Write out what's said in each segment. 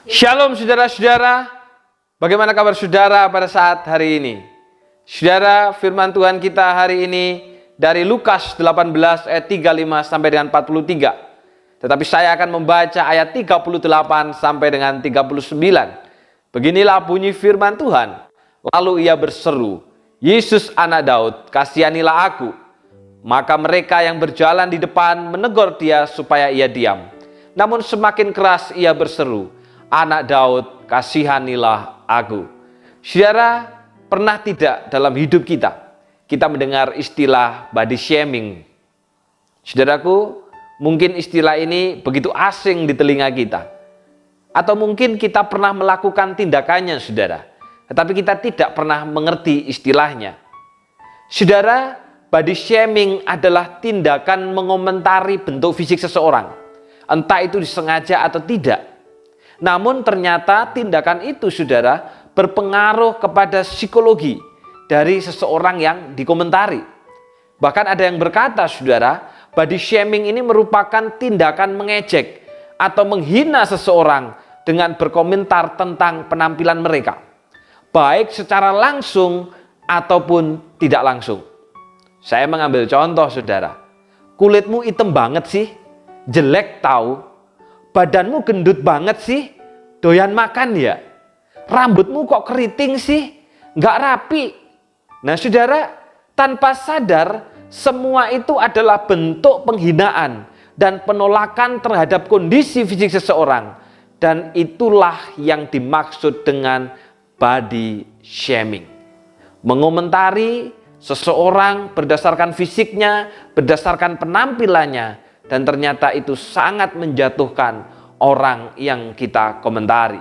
Shalom saudara-saudara, bagaimana kabar saudara pada saat hari ini? Saudara, firman Tuhan kita hari ini dari Lukas 18 ayat 35 sampai dengan 43. Tetapi saya akan membaca ayat 38 sampai dengan 39. Beginilah bunyi firman Tuhan. Lalu ia berseru, Yesus anak Daud, kasihanilah aku. Maka mereka yang berjalan di depan menegur dia supaya ia diam. Namun semakin keras ia berseru, Anak Daud, kasihanilah aku. Saudara, pernah tidak dalam hidup kita mendengar istilah body shaming? Saudaraku, mungkin istilah ini begitu asing di telinga kita. Atau mungkin kita pernah melakukan tindakannya, saudara. Tetapi kita tidak pernah mengerti istilahnya. Saudara, body shaming adalah tindakan mengomentari bentuk fisik seseorang. Entah itu disengaja atau tidak. Namun ternyata tindakan itu, saudara, berpengaruh kepada psikologi dari seseorang yang dikomentari. Bahkan ada yang berkata, saudara, body shaming ini merupakan tindakan mengejek atau menghina seseorang dengan berkomentar tentang penampilan mereka, baik secara langsung ataupun tidak langsung. Saya mengambil contoh, saudara. Kulitmu hitam banget sih, jelek tahu. Badanmu gendut banget sih, doyan makan ya. Rambutmu kok keriting sih, nggak rapi. Nah saudara, tanpa sadar semua itu adalah bentuk penghinaan dan penolakan terhadap kondisi fisik seseorang. Dan itulah yang dimaksud dengan body shaming. Mengomentari seseorang berdasarkan fisiknya, berdasarkan penampilannya, dan ternyata itu sangat menjatuhkan orang yang kita komentari.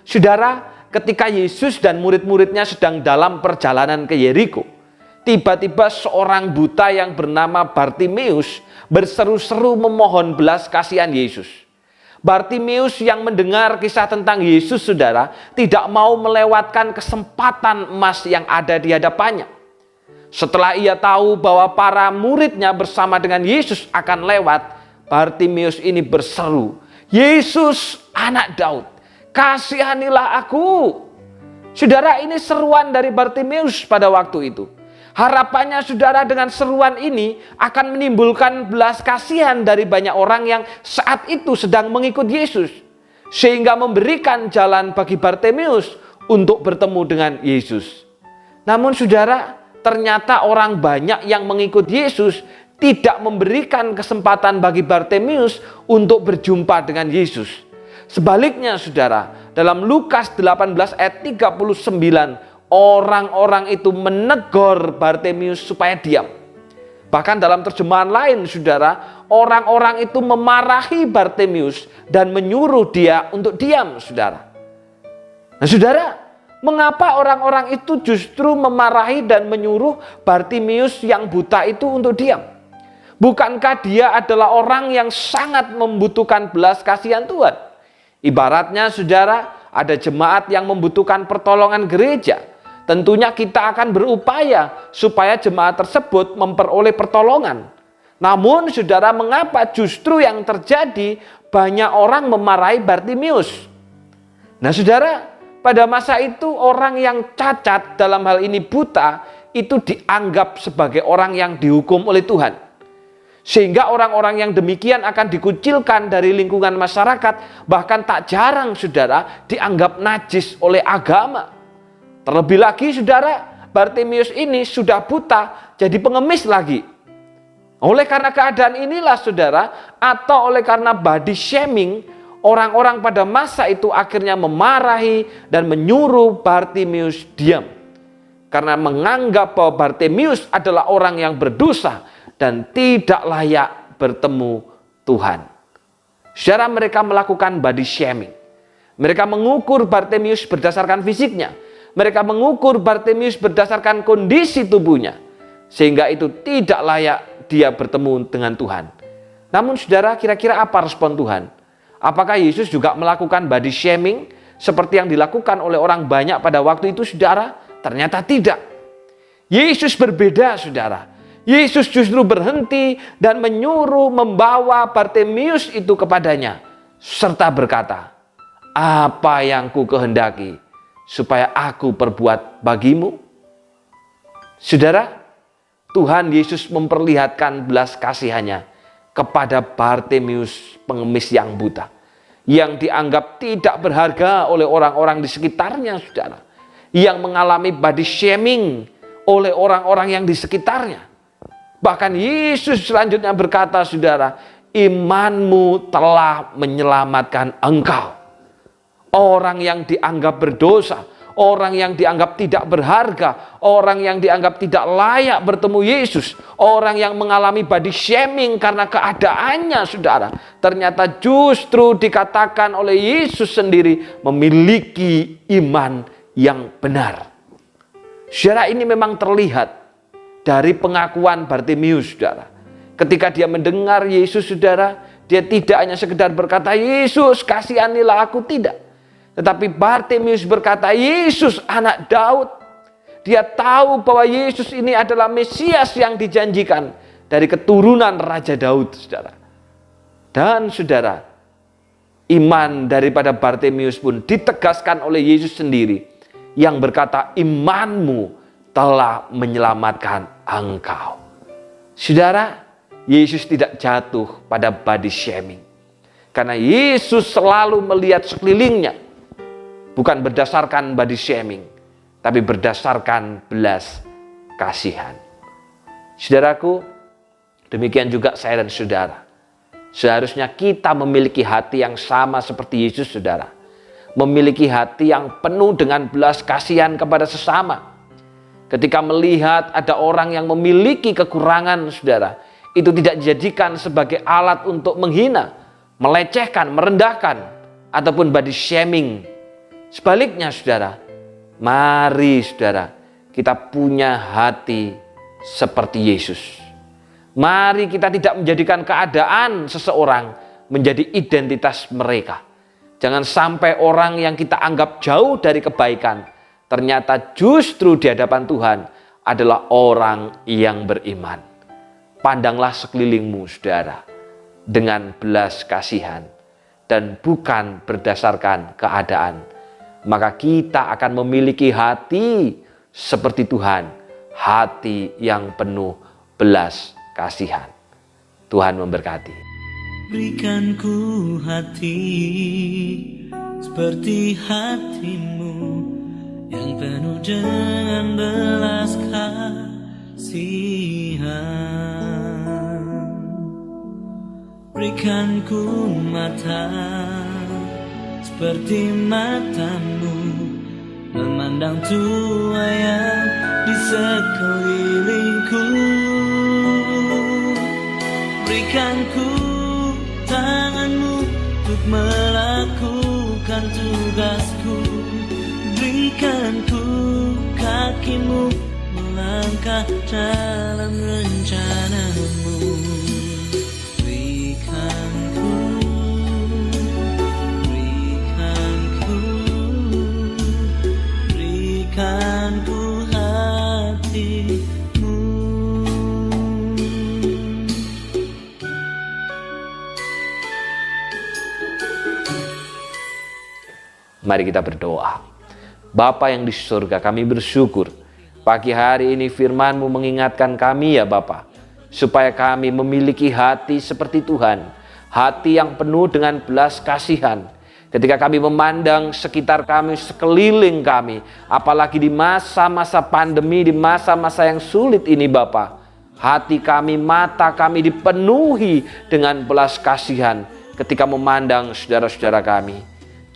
Saudara, ketika Yesus dan murid-muridnya sedang dalam perjalanan ke Yeriko, tiba-tiba seorang buta yang bernama Bartimeus berseru-seru memohon belas kasihan Yesus. Bartimeus yang mendengar kisah tentang Yesus, saudara, tidak mau melewatkan kesempatan emas yang ada di hadapannya. Setelah ia tahu bahwa para muridnya bersama dengan Yesus akan lewat, Bartimeus ini berseru, Yesus anak Daud, kasihanilah aku. Saudara, ini seruan dari Bartimeus pada waktu itu. Harapannya, saudara, dengan seruan ini akan menimbulkan belas kasihan dari banyak orang yang saat itu sedang mengikut Yesus, sehingga memberikan jalan bagi Bartimeus untuk bertemu dengan Yesus. Namun saudara, ternyata orang banyak yang mengikut Yesus tidak memberikan kesempatan bagi Bartimeus untuk berjumpa dengan Yesus. Sebaliknya, saudara, dalam Lukas 18 ayat 39, orang-orang itu menegur Bartimeus supaya diam. Bahkan dalam terjemahan lain, saudara, orang-orang itu memarahi Bartimeus dan menyuruh dia untuk diam, saudara. Nah, saudara, mengapa orang-orang itu justru memarahi dan menyuruh Bartimeus yang buta itu untuk diam? Bukankah dia adalah orang yang sangat membutuhkan belas kasihan Tuhan? Ibaratnya, saudara, ada jemaat yang membutuhkan pertolongan gereja. Tentunya kita akan berupaya supaya jemaat tersebut memperoleh pertolongan. Namun, saudara, mengapa justru yang terjadi banyak orang memarahi Bartimeus? Nah, saudara, pada masa itu orang yang cacat, dalam hal ini buta, itu dianggap sebagai orang yang dihukum oleh Tuhan. Sehingga orang-orang yang demikian akan dikucilkan dari lingkungan masyarakat, bahkan tak jarang, saudara, dianggap najis oleh agama. Terlebih lagi, saudara, Bartimeus ini sudah buta, jadi pengemis lagi. Oleh karena keadaan inilah, saudara, atau oleh karena body shaming, orang-orang pada masa itu akhirnya memarahi dan menyuruh Bartimeus diam. Karena menganggap bahwa Bartimeus adalah orang yang berdosa dan tidak layak bertemu Tuhan. Saudara, mereka melakukan body shaming. Mereka mengukur Bartimeus berdasarkan fisiknya. Mereka mengukur Bartimeus berdasarkan kondisi tubuhnya. Sehingga itu tidak layak dia bertemu dengan Tuhan. Namun saudara, kira-kira apa respon Tuhan? Apakah Yesus juga melakukan body shaming seperti yang dilakukan oleh orang banyak pada waktu itu, saudara? Ternyata tidak. Yesus berbeda, saudara. Yesus justru berhenti dan menyuruh membawa Bartimeus itu kepadanya, serta berkata, apa yang ku kehendaki supaya aku perbuat bagimu? Saudara, Tuhan Yesus memperlihatkan belas kasihannya kepada Bartimeus, pengemis yang buta, yang dianggap tidak berharga oleh orang-orang di sekitarnya, saudara, yang mengalami body shaming oleh orang-orang yang di sekitarnya. Bahkan Yesus selanjutnya berkata, saudara, imanmu telah menyelamatkan engkau. Orang yang dianggap berdosa, orang yang dianggap tidak berharga, orang yang dianggap tidak layak bertemu Yesus, orang yang mengalami body shaming karena keadaannya, saudara, ternyata justru dikatakan oleh Yesus sendiri memiliki iman yang benar. Saudara, ini memang terlihat dari pengakuan Bartimeus, saudara. Ketika dia mendengar Yesus, saudara, dia tidak hanya sekedar berkata, Yesus kasihanilah aku, tidak. Tetapi Bartimeus berkata, Yesus anak Daud. Dia tahu bahwa Yesus ini adalah Mesias yang dijanjikan dari keturunan Raja Daud, saudara. Dan saudara, iman daripada Bartimeus pun ditegaskan oleh Yesus sendiri, yang berkata, imanmu telah menyelamatkan engkau. Saudara, Yesus tidak jatuh pada body shaming. Karena Yesus selalu melihat sekelilingnya. Bukan berdasarkan body shaming, tapi berdasarkan belas kasihan. Saudaraku, demikian juga saya dan saudara. Seharusnya kita memiliki hati yang sama seperti Yesus, saudara. Memiliki hati yang penuh dengan belas kasihan kepada sesama. Ketika melihat ada orang yang memiliki kekurangan, saudara, itu tidak dijadikan sebagai alat untuk menghina, melecehkan, merendahkan, ataupun body shaming. Sebaliknya, saudara, mari saudara, kita punya hati seperti Yesus. Mari kita tidak menjadikan keadaan seseorang menjadi identitas mereka. Jangan sampai orang yang kita anggap jauh dari kebaikan, ternyata justru di hadapan Tuhan adalah orang yang beriman. Pandanglah sekelilingmu, saudara, dengan belas kasihan dan bukan berdasarkan keadaan. Maka kita akan memiliki hati seperti Tuhan, hati yang penuh belas kasihan. Tuhan memberkati. Berikan ku hati seperti hatimu, yang penuh dengan belas kasihan. Berikan ku mata seperti matamu, memandang tua yang di sekelilingku. Berikan ku tanganmu untuk melakukan tugasku. Berikan ku kakimu melangkah dalam rencanamu. Berikan ku hatimu. Mari kita berdoa. Bapa yang di surga, kami bersyukur pagi hari ini firman-Mu mengingatkan kami, ya Bapa, supaya kami memiliki hati seperti Tuhan, hati yang penuh dengan belas kasihan. Ketika kami memandang sekitar kami, sekeliling kami, apalagi di masa-masa pandemi, di masa-masa yang sulit ini, Bapa, hati kami, mata kami dipenuhi dengan belas kasihan ketika memandang saudara-saudara kami.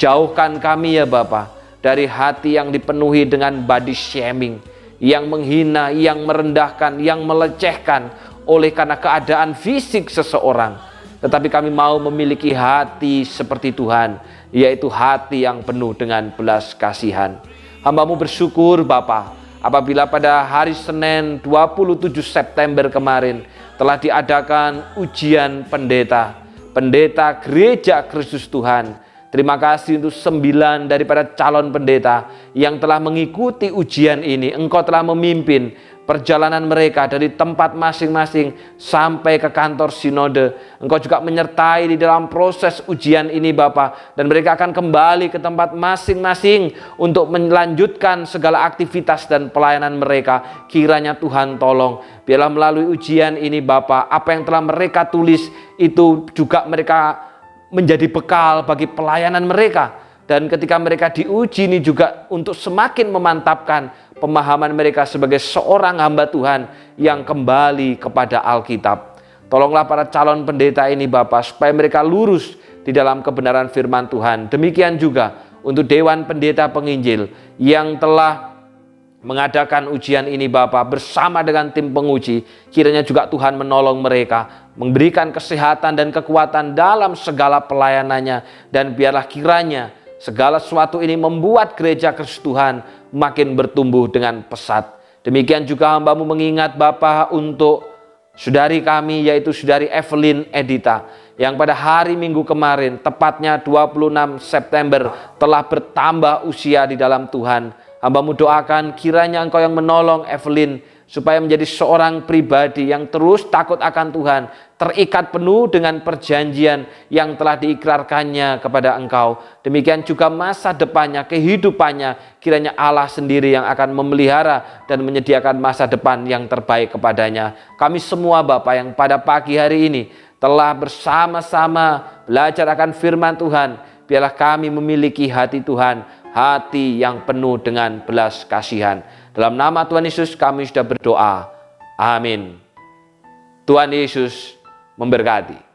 Jauhkan kami, ya Bapa, dari hati yang dipenuhi dengan body shaming, yang menghina, yang merendahkan, yang melecehkan oleh karena keadaan fisik seseorang. Tetapi kami mau memiliki hati seperti Tuhan, yaitu hati yang penuh dengan belas kasihan. Hamba-Mu bersyukur, Bapa, apabila pada hari Senin 27 September kemarin telah diadakan ujian pendeta Gereja Kristus Tuhan. Terima kasih untuk 9 daripada calon pendeta yang telah mengikuti ujian ini. Engkau telah memimpin perjalanan mereka dari tempat masing-masing sampai ke kantor sinode. Engkau juga menyertai di dalam proses ujian ini Bapa, dan mereka akan kembali ke tempat masing-masing untuk melanjutkan segala aktivitas dan pelayanan mereka. Kiranya Tuhan tolong, biarlah melalui ujian ini Bapa, apa yang telah mereka tulis itu juga mereka menjadi bekal bagi pelayanan mereka. Dan ketika mereka diuji ini juga untuk semakin memantapkan pemahaman mereka sebagai seorang hamba Tuhan yang kembali kepada Alkitab. Tolonglah para calon pendeta ini Bapa, supaya mereka lurus di dalam kebenaran firman Tuhan. Demikian juga untuk Dewan Pendeta Penginjil yang telah mengadakan ujian ini Bapa bersama dengan tim penguji. Kiranya juga Tuhan menolong mereka, memberikan kesehatan dan kekuatan dalam segala pelayanannya. Dan biarlah kiranya segala sesuatu ini membuat gereja Kristus Tuhan makin bertumbuh dengan pesat. Demikian juga hamba-Mu mengingat Bapa untuk saudari kami, yaitu saudari Evelyn Edita, yang pada hari Minggu kemarin, tepatnya 26 September, telah bertambah usia di dalam Tuhan. Hamba-Mu doakan kiranya Engkau yang menolong Evelyn, supaya menjadi seorang pribadi yang terus takut akan Tuhan, terikat penuh dengan perjanjian yang telah diikrarkannya kepada Engkau. Demikian juga masa depannya, kehidupannya, kiranya Allah sendiri yang akan memelihara dan menyediakan masa depan yang terbaik kepadanya. Kami semua Bapa yang pada pagi hari ini telah bersama-sama belajar akan firman Tuhan, biarlah kami memiliki hati Tuhan, hati yang penuh dengan belas kasihan. Dalam nama Tuhan Yesus kami sudah berdoa. Amin. Tuhan Yesus memberkati.